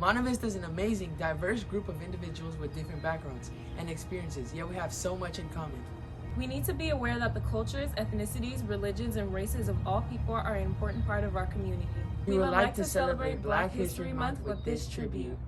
Monte Vista is an amazing, diverse group of individuals with different backgrounds and experiences, yet we have so much in common. We need to be aware that the cultures, ethnicities, religions, and races of all people are an important part of our community. We would like to celebrate Black History Month with this tribute.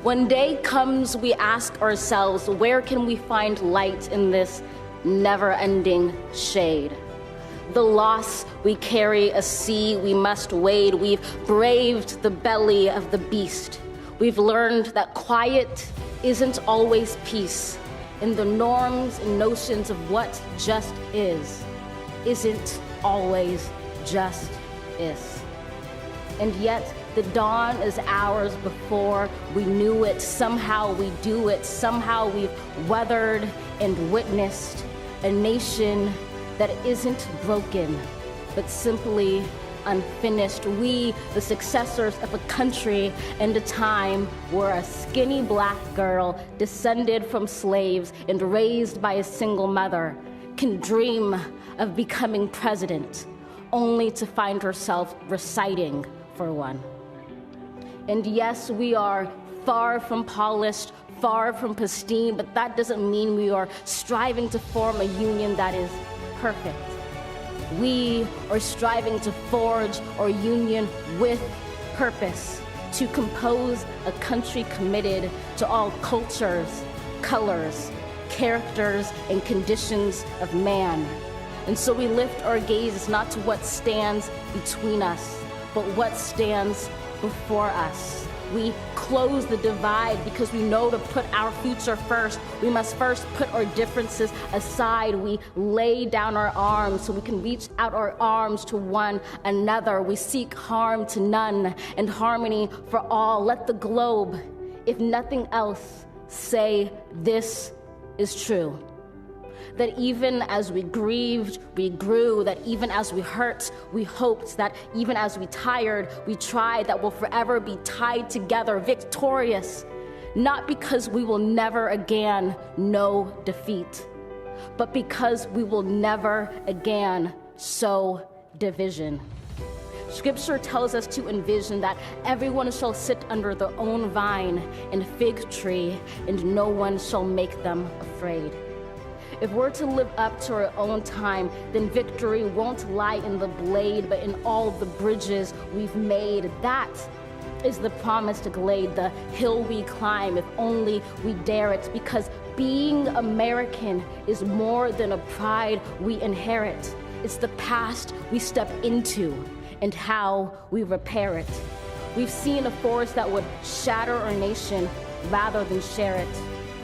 When day comes, we ask ourselves, where can we find light in this never-ending shade? The loss we carry, a sea we must wade. We've braved the belly of the beast. We've learned that quiet isn't always peace, and the norms and notions of what just is isn't always just is. And yet, the dawn is ours before we knew it. Somehow we do it. Somehow we've weathered and witnessed a nation that isn't broken, but simply unfinished. We, the successors of a country and a time where a skinny Black girl descended from slaves and raised by a single mother can dream of becoming president, only to find herself reciting for one. And yes, we are far from polished, far from pristine, but that doesn't mean we are striving to form a union that is perfect. We are striving to forge our union with purpose, to compose a country committed to all cultures, colors, characters, and conditions of man. And so we lift our gaze not to what stands between us, but what stands before us. We close the divide because we know to put our future first. We must first put our differences aside. We lay down our arms so we can reach out our arms to one another. We seek harm to none and harmony for all. Let the globe, if nothing else, say this is true. That even as we grieved, we grew, that even as we hurt, we hoped, that even as we tired, we tried, that we'll forever be tied together, victorious, not because we will never again know defeat, but because we will never again sow division. Scripture tells us to envision that everyone shall sit under their own vine and fig tree, and no one shall make them afraid. If we're to live up to our own time, then victory won't lie in the blade, but in all the bridges we've made. That is the promised glade, the hill we climb, if only we dare it, because being American is more than a pride we inherit. It's the past we step into and how we repair it. We've seen a force that would shatter our nation rather than share it,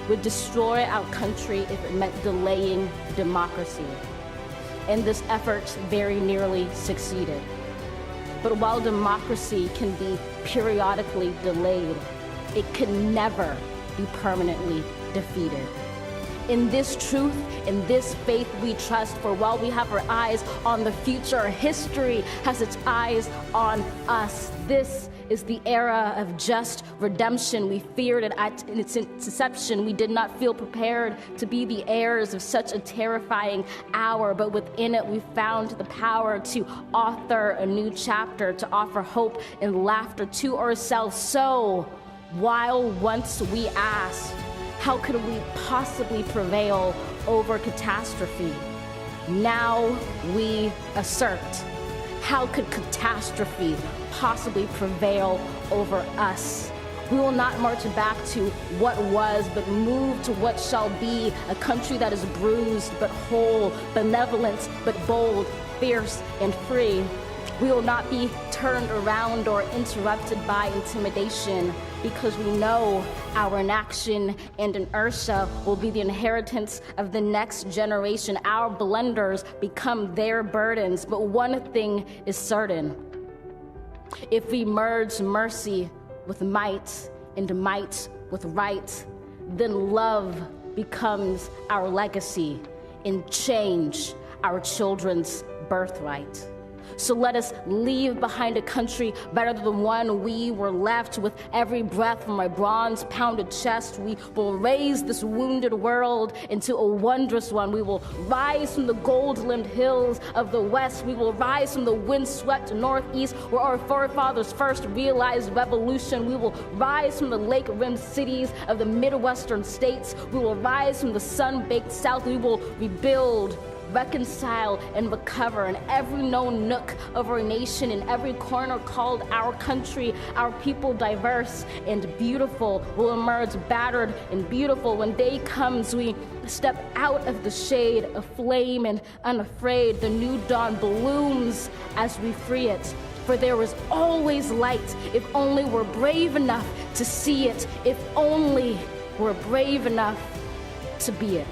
would destroy our country if it meant delaying democracy. And this effort very nearly succeeded. But while democracy can be periodically delayed, it can never be permanently defeated. In this truth, in this faith we trust, for while we have our eyes on the future, history has its eyes on us. This is the era of just redemption. We feared it at its inception. We did not feel prepared to be the heirs of such a terrifying hour, but within it we found the power to author a new chapter, to offer hope and laughter to ourselves. So, while once we asked, how could we possibly prevail over catastrophe? Now we assert, how could catastrophe possibly prevail over us? We will not march back to what was, but move to what shall be, a country that is bruised but whole, benevolent but bold, fierce and free. We will not be turned turned around or interrupted by intimidation, because we know our inaction and inertia will be the inheritance of the next generation. Our blunders become their burdens, but one thing is certain. If we merge mercy with might and might with right, then love becomes our legacy and change our children's birthright. So let us leave behind a country better than the one we were left. With every breath from my bronze-pounded chest, we will raise this wounded world into a wondrous one. We will rise from the gold-limbed hills of the west. We will rise from the wind-swept northeast, where our forefathers first realized revolution. We will rise from the lake-rimmed cities of the Midwestern states. We will rise from the sun-baked south. We will rebuild, reconcile, and recover in every known nook of our nation, in every corner called our country. Our people, diverse and beautiful, will emerge battered and beautiful. When day comes, we step out of the shade, aflame and unafraid. The new dawn blooms as we free it. For there is always light, if only we're brave enough to see it, if only we're brave enough to be it.